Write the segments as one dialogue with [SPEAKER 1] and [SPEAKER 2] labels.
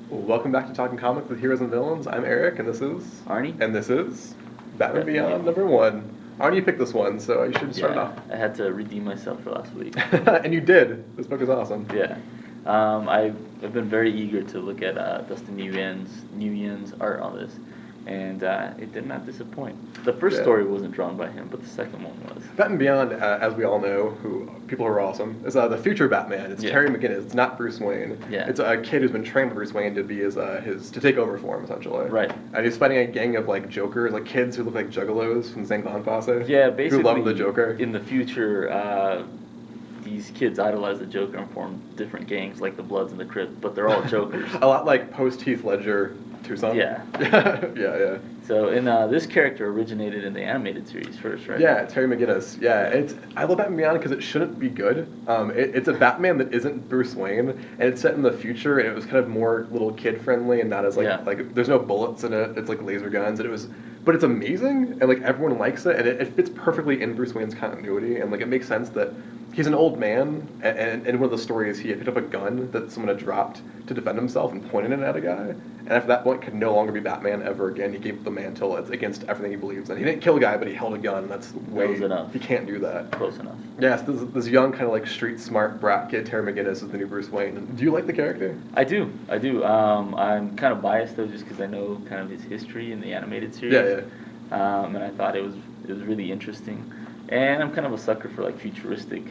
[SPEAKER 1] Welcome back to Talking Comics with Heroes and Villains. I'm Eric, and this is
[SPEAKER 2] Arnie?
[SPEAKER 1] And this is Batman Beyond #1. Arnie, you picked this one, so you should start off.
[SPEAKER 2] I had to redeem myself for last week.
[SPEAKER 1] And you did. This book is awesome.
[SPEAKER 2] Yeah. I've been very eager to look at Dustin Nguyen's art on this, and it did not disappoint. The first story wasn't drawn by him, but the second one was.
[SPEAKER 1] Batman Beyond, as we all know, people who are awesome, is the future Batman. It's Terry McGinnis. It's not Bruce Wayne.
[SPEAKER 2] Yeah.
[SPEAKER 1] It's a kid who's been trained by Bruce Wayne to be to take over for him, essentially.
[SPEAKER 2] Right.
[SPEAKER 1] And he's fighting a gang of Jokers, kids who look like juggalos from the St. Clown Posse.
[SPEAKER 2] Yeah, basically.
[SPEAKER 1] Who love the Joker.
[SPEAKER 2] In the future, these kids idolize the Joker and form different gangs like the Bloods and the Crips, but they're all Jokers.
[SPEAKER 1] A lot like post Heath Ledger Tucson.
[SPEAKER 2] Yeah.
[SPEAKER 1] yeah.
[SPEAKER 2] So, this character originated in the animated series first, right?
[SPEAKER 1] Yeah, Terry McGinnis. Yeah, I love Batman Beyond because it shouldn't be good. It's a Batman that isn't Bruce Wayne, and it's set in the future, and it was kind of more little kid friendly, and not as like there's no bullets in it. It's like laser guns, and but it's amazing, and everyone likes it, and it fits perfectly in Bruce Wayne's continuity, and it makes sense that he's an old man, and in one of the stories he had picked up a gun that someone had dropped to defend himself and pointed it at a guy, and after that point could no longer be Batman ever again. He gave up the mantle. It's against everything he believes in. He didn't kill a guy, but he held a gun. That's
[SPEAKER 2] Close enough.
[SPEAKER 1] He can't do that.
[SPEAKER 2] Close enough.
[SPEAKER 1] Yes, this young kind of street smart brat kid, Terry McGinnis, is the new Bruce Wayne. Do you like the character?
[SPEAKER 2] I do. I'm kind of biased though, just because I know kind of his history in the animated series.
[SPEAKER 1] Yeah.
[SPEAKER 2] And I thought it was really interesting, and I'm kind of a sucker for futuristic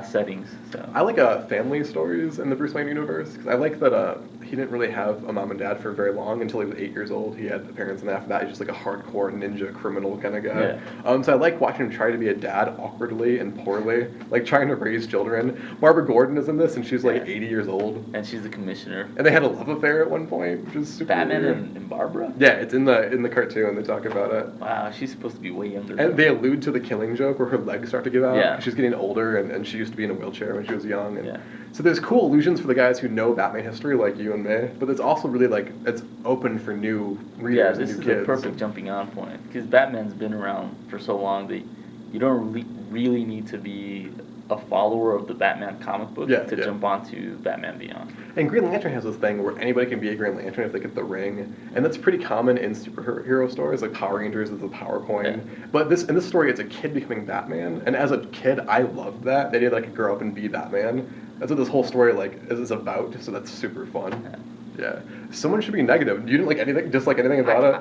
[SPEAKER 2] settings. So
[SPEAKER 1] I like family stories in the Bruce Wayne universe because I like that he didn't really have a mom and dad for very long until he was 8 years old. He had parents, and after that he's just a hardcore ninja criminal kind of guy.
[SPEAKER 2] Yeah.
[SPEAKER 1] So I like watching him try to be a dad awkwardly and poorly, trying to raise children. Barbara Gordon is in this, and she's 80 years old.
[SPEAKER 2] And she's the commissioner.
[SPEAKER 1] And they had a love affair at one point, which is super
[SPEAKER 2] Batman
[SPEAKER 1] weird.
[SPEAKER 2] and Barbara?
[SPEAKER 1] Yeah, it's in the cartoon. They talk about it.
[SPEAKER 2] Wow, she's supposed to be way younger.
[SPEAKER 1] And they allude to the Killing Joke where her legs start to give out.
[SPEAKER 2] Yeah.
[SPEAKER 1] She's getting older, and she used to be in a wheelchair when she was young. And
[SPEAKER 2] Yeah.
[SPEAKER 1] so there's cool allusions for the guys who know Batman history like you and me, but it's also really it's open for new readers and new kids.
[SPEAKER 2] Yeah, this is a perfect jumping on point because Batman's been around for so long that you don't really need to be a follower of the Batman comic book to jump onto Batman Beyond.
[SPEAKER 1] And Green Lantern has this thing where anybody can be a Green Lantern if they get the ring, and that's pretty common in superhero stories, like Power Rangers is the power coin.
[SPEAKER 2] Yeah.
[SPEAKER 1] But in this story, it's a kid becoming Batman, and as a kid, I loved that. The idea that I could grow up and be Batman. That's what this whole story is about, so that's super fun. Yeah. Someone should be negative. You didn't dislike anything about it?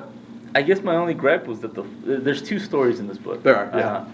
[SPEAKER 2] I guess my only gripe was that there's two stories in this book.
[SPEAKER 1] There are, yeah.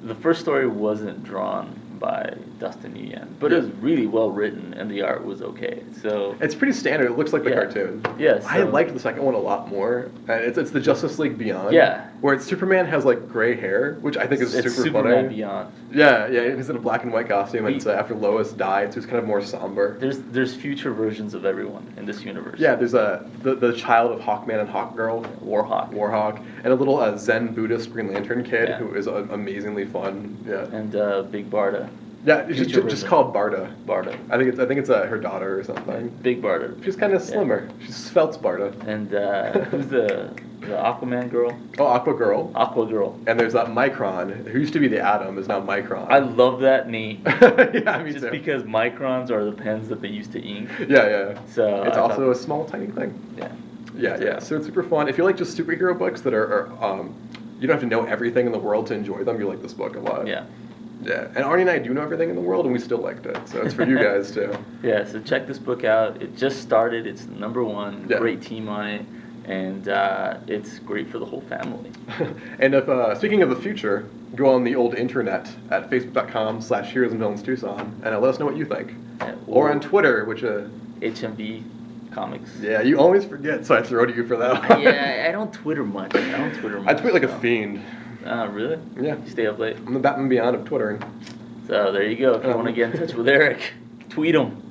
[SPEAKER 2] The first story wasn't drawn by Dustin Nguyen, but it was really well written and the art was okay. So
[SPEAKER 1] it's pretty standard. It looks like the cartoon.
[SPEAKER 2] Yes.
[SPEAKER 1] I liked the second one a lot more. It's the Justice League Beyond.
[SPEAKER 2] Yeah.
[SPEAKER 1] Where Superman has gray hair, which I think is super
[SPEAKER 2] Superman
[SPEAKER 1] funny.
[SPEAKER 2] Beyond.
[SPEAKER 1] Yeah. He's in a black and white costume. It's after Lois died, so it's kind of more somber.
[SPEAKER 2] There's future versions of everyone in this universe.
[SPEAKER 1] Yeah. There's the child of Hawkman and Hawkgirl, Warhawk, and a it's a Zen Buddhist Green Lantern kid who is amazingly fun. Yeah.
[SPEAKER 2] And Big Barda.
[SPEAKER 1] Yeah, it's just called Barda.
[SPEAKER 2] Barda.
[SPEAKER 1] I think it's her daughter or something.
[SPEAKER 2] Big Barda.
[SPEAKER 1] She's kind of slimmer. She's Svelt's Barda.
[SPEAKER 2] And who's the Aquaman girl?
[SPEAKER 1] Oh, Aqua Girl.
[SPEAKER 2] Aqua Girl.
[SPEAKER 1] And there's that Micron, who used to be the Atom, is now Micron.
[SPEAKER 2] I love that name.
[SPEAKER 1] Yeah, me too.
[SPEAKER 2] Just because microns are the pens that they used to ink.
[SPEAKER 1] Yeah.
[SPEAKER 2] So
[SPEAKER 1] it's also a small, tiny thing. Yeah. So it's super fun. If you like just superhero books that are you don't have to know everything in the world to enjoy them, you like this book a lot.
[SPEAKER 2] Yeah.
[SPEAKER 1] Yeah, and Arnie and I do know everything in the world, and we still liked it. So it's for you guys too.
[SPEAKER 2] Yeah, so check this book out. It just started. It's #1.
[SPEAKER 1] Yeah.
[SPEAKER 2] Great team on it, and it's great for the whole family.
[SPEAKER 1] And if speaking of the future, go on the old internet at facebook.com/heroesandvillainstucson and let us know what you think. Or on Twitter, which
[SPEAKER 2] HMV Comics.
[SPEAKER 1] Yeah, you always forget, so I throw to you for that one.
[SPEAKER 2] Yeah, I don't Twitter much.
[SPEAKER 1] I tweet like a fiend.
[SPEAKER 2] Really?
[SPEAKER 1] Yeah.
[SPEAKER 2] You stay up late?
[SPEAKER 1] I'm the Batman Beyond of Twittering.
[SPEAKER 2] So there you go. If you want to get in touch with Eric, tweet him.